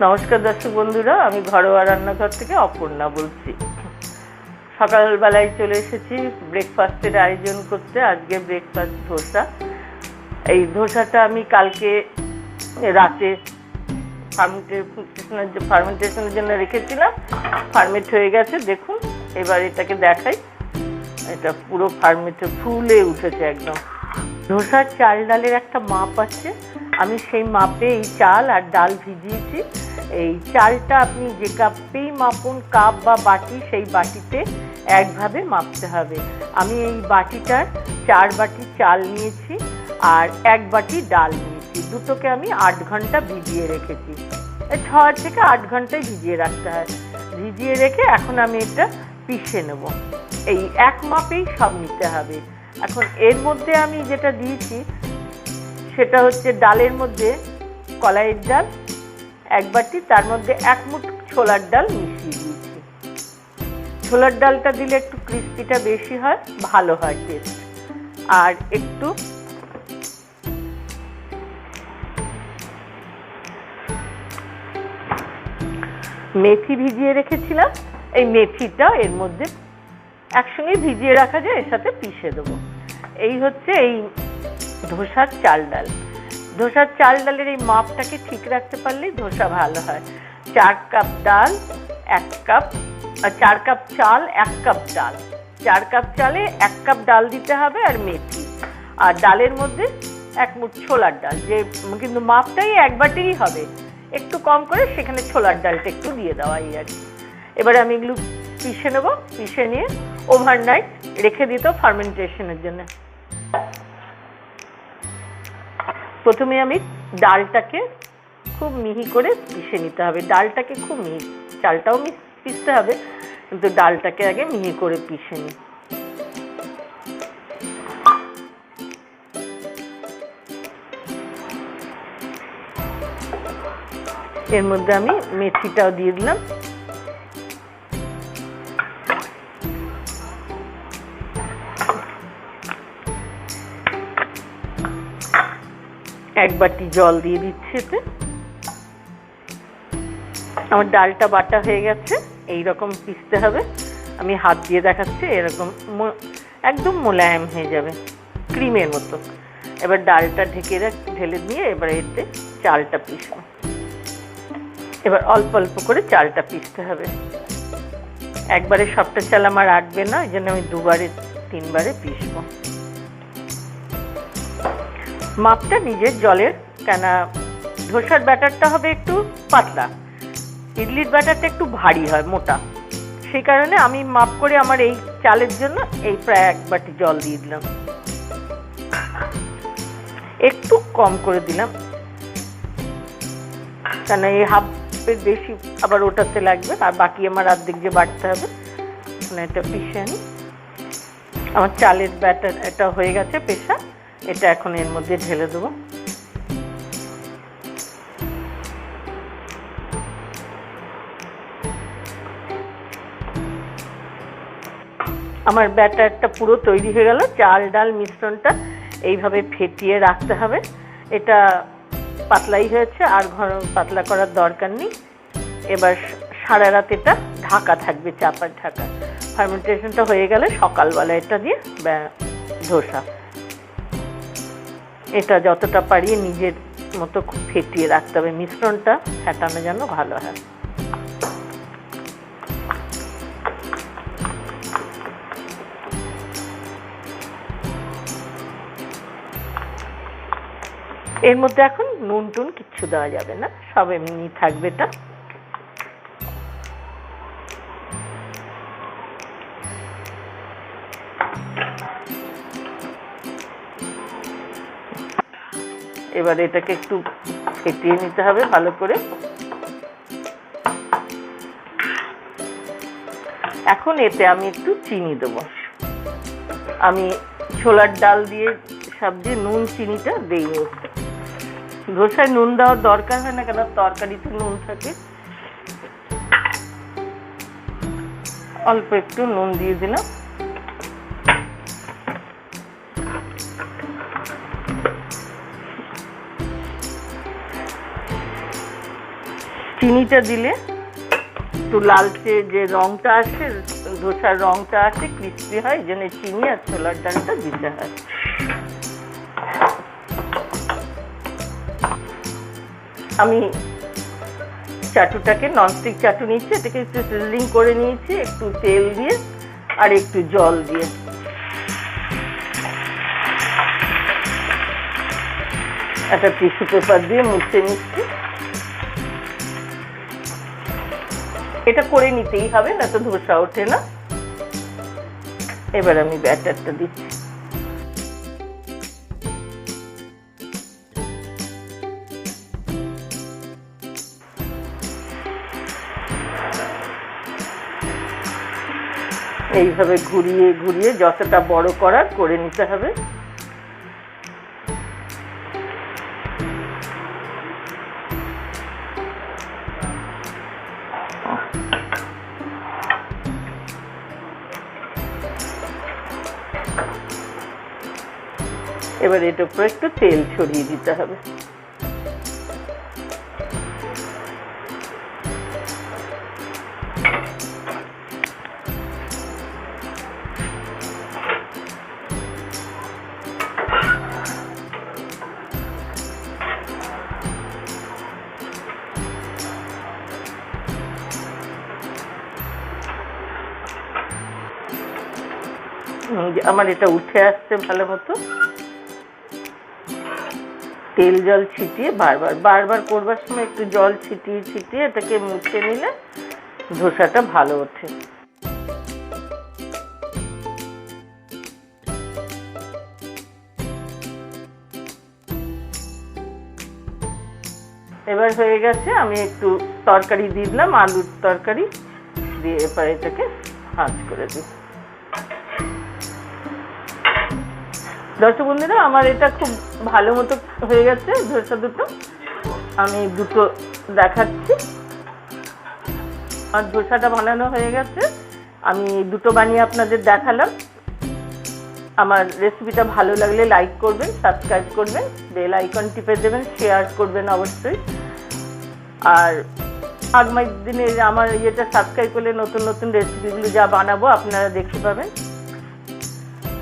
নমস্কার দর্শক বন্ধুরা, আমি ঘরোয়া রান্নাঘর থেকে অপর্ণা বলছি। সকালবেলায় চলে এসেছি ব্রেকফাস্টের আয়োজন করতে। আজকে ব্রেকফাস্ট ধোসা। এই ধোসাটা আমি কালকে রাতে ফার্মেন্টেশনের জন্য রেখেছিলাম। ফার্মেন্ট হয়ে গেছে, দেখুন। এবার এটাকে দেখাই। এটা পুরো ফার্মেন্টে ফুলে উঠেছে একদম। ধোসার চাল ডালের একটা মাপ আছে, আমি সেই মাপে এই চাল আর ডাল ভিজিয়েছি। এই চালটা আপনি যে কাপেই মাপুন, কাপ বা বাটি, সেই বাটিতে একভাবে মাপতে হবে। আমি এই বাটিটার 4 বাটি চাল নিয়েছি আর 1 বাটি ডাল নিয়েছি। দুটোকে আমি 8 ঘন্টা ভিজিয়ে রেখেছি। 6 থেকে 8 ঘন্টায় ভিজিয়ে রাখতে হয়। ভিজিয়ে রেখে এখন আমি এটা পিষে নেব। এই এক মাপেই সব নিতে হবে। এখন এর মধ্যে আমি যেটা দিয়েছি সেটা হচ্ছে ডালের মধ্যে কলাইয়ের ডাল 1 বাটি, তার মধ্যে 1 মুঠো ছোলার ডাল মিশিয়ে দিয়েছি। ছোলার ডালটা দিলে একটু ক্রিস্পিটা বেশি হয়, ভালো হয় টেস্ট। আর একটু মেথি ভিজিয়ে রেখেছিলাম, এই মেথিটা এর মধ্যে একসঙ্গে ভিজিয়ে রাখা যায়, এর সাথে পিষে দেবো। এই হচ্ছে এই ধোসার চাল ডাল। ধোসার চাল ডালের এই মাপটাকে ঠিক রাখতে পারলেই ধোসা ভালো হয়। 4 কাপ ডাল 1 কাপ, 4 কাপ চাল 1 কাপ ডাল। 4 কাপ চালে 1 কাপ ডাল দিতে হবে আর মেথি, আর ডালের মধ্যে 1 মুঠ ছোলার ডাল। যে কিন্তু মাপটাই 1 বাটিরই হবে, একটু কম করে সেখানে ছোলার ডালটা একটু দিয়ে দেওয়া এই আর কি। এবারে আমি এগুলো পিষে নেবো। পিষে নিয়ে ওভারনাইট রেখে দিত ফার্মেন্টেশনের জন্য। প্রথমে আমি ডালটাকে খুব মিহি করে পিষে নিতে হবে। ডালটাকে খুব মিহি, চালটাও পিষতে হবে, কিন্তু ডালটাকে আগে মিহি করে পিষে নিই। এর মধ্যে আমি মেথিটাও দিয়ে দিলাম। এক বাটি জল দিয়ে দিচ্ছি এতে। আমার ডালটা বাটা হয়ে গেছে, এইরকম পিষতে হবে। আমি হাত দিয়ে দেখাচ্ছি, এরকম একদম মোলায়েম হয়ে যাবে, ক্রিমের মতো। এবার ডালটা ঢেলে দিয়ে এবার এতে চালটা পিষবো। এবার অল্প অল্প করে চালটা পিষতে হবে। একবারে সবটা চাল আমার আটবে না, এই জন্য আমি 2 বারে 3 বারে পিষবো। মাপটা নিজের জলের, কেন ধোসার ব্যাটারটা হবে একটু পাতলা, ইডলির ব্যাটারটা একটু ভারী হয়, মোটা। সেই কারণে আমি মাপ করে আমার এই চালের জন্য এই প্রায় 1 বাটি জল দিয়ে দিলাম। একটু কম করে দিলাম, কেন এই হাফের বেশি আবার ওটাতে লাগবে, আর বাকি আমার অর্ধেক যে বাটতে হবে। এটা পিষে আনি। আমার চালের ব্যাটার এটা হয়ে গেছে পেশা। এটা এখন এর মধ্যে ঢেলে দেবো। আমার ব্যাটারটা পুরো তৈরি হয়ে গেল। চাল ডাল মিশ্রণটা এইভাবে ফেটিয়ে রাখতে হবে। এটা পাতলাই হয়েছে, আর পাতলা করার দরকার নেই। এবার সারা রাত এটা ঢাকা থাকবে, চাপার ঢাকা। ফার্মেন্টেশনটা হয়ে গেলে সকালবেলা এটা দিয়ে ধোসা। এটা যতটা পারি নিজের মতো খুব ফেটিয়ে রাখতে হবে, মিশ্রণটা ফেটানো যেন ভালো হয়। এর মধ্যে এখন নুন টুন কিচ্ছু দেওয়া যাবে না, সব এমনি থাকবে। এটা এবার এটাকে একটু ফেটিয়ে নিতে হবে ভালো করে। এখন এতে আমি একটু চিনি দেবো। আমি ছোলার ডাল দিয়ে সবজি নুন চিনিটা দিই। ধোসায় নুন দেওয়ার দরকার হয় না, কেন তরকারিতে নুন থাকে। অল্প একটু নুন দিয়ে দিলাম। চিনিটা দিলে একটু লালচে যে রংটা আসে, ধোসার রংটা আসে, ক্রিস্পি হয়, এই জন্য চিনি আর ছোলার ডালটা দিতে হয়। আমি চাটুটাকে ননস্টিক চাটু নিচ্ছি, এটাকে একটু সিজলিং করে নিয়েছি একটু তেল দিয়ে আর একটু জল দিয়ে। একটা টিস্যু পেপার দিয়ে মুছে নিচ্ছি। এটা করে নিতেই হবে, না তো ধোসা ওঠে না। এবার আমি ব্যাটারটা দিচ্ছি। এইভাবে ঘুরিয়ে ঘুরিয়ে যতটা বড় করার করে নিতে হবে। এবার এটার উপরে একটু তেল ছড়িয়ে দিতে হবে। আমার এটা উঠে আসছে ভালো মতো। তেল জল ছিটিয়ে বারবার করবার সময় একটু জল ছিটিয়ে ছিটিয়ে এটাকে মুছে নিলে ধোসাটা ভালো ওঠে। এবার হয়ে গেছে, আমি একটু তরকারি দিয়ে দিলাম, আলুর তরকারি দিয়ে এবার এটাকে ভাঁজ করে দিই। দর্শক বন্ধুরা, আমার এটা খুব ভালো মতো হয়ে গেছে ধোসা দুটো। আমি দুটো দেখাচ্ছি। আর ধোসাটা বানানো হয়ে গেছে, আমি দুটো বানিয়ে আপনাদের দেখালাম। আমার রেসিপিটা ভালো লাগলে লাইক করবেন, সাবস্ক্রাইব করবেন, বেল আইকন টিপে দেবেন, শেয়ার করবেন অবশ্যই। আর আগামী দিনে আমার ইয়েটা সাবস্ক্রাইব করলে নতুন নতুন রেসিপিগুলো যা বানাবো আপনারা দেখতে পাবেন।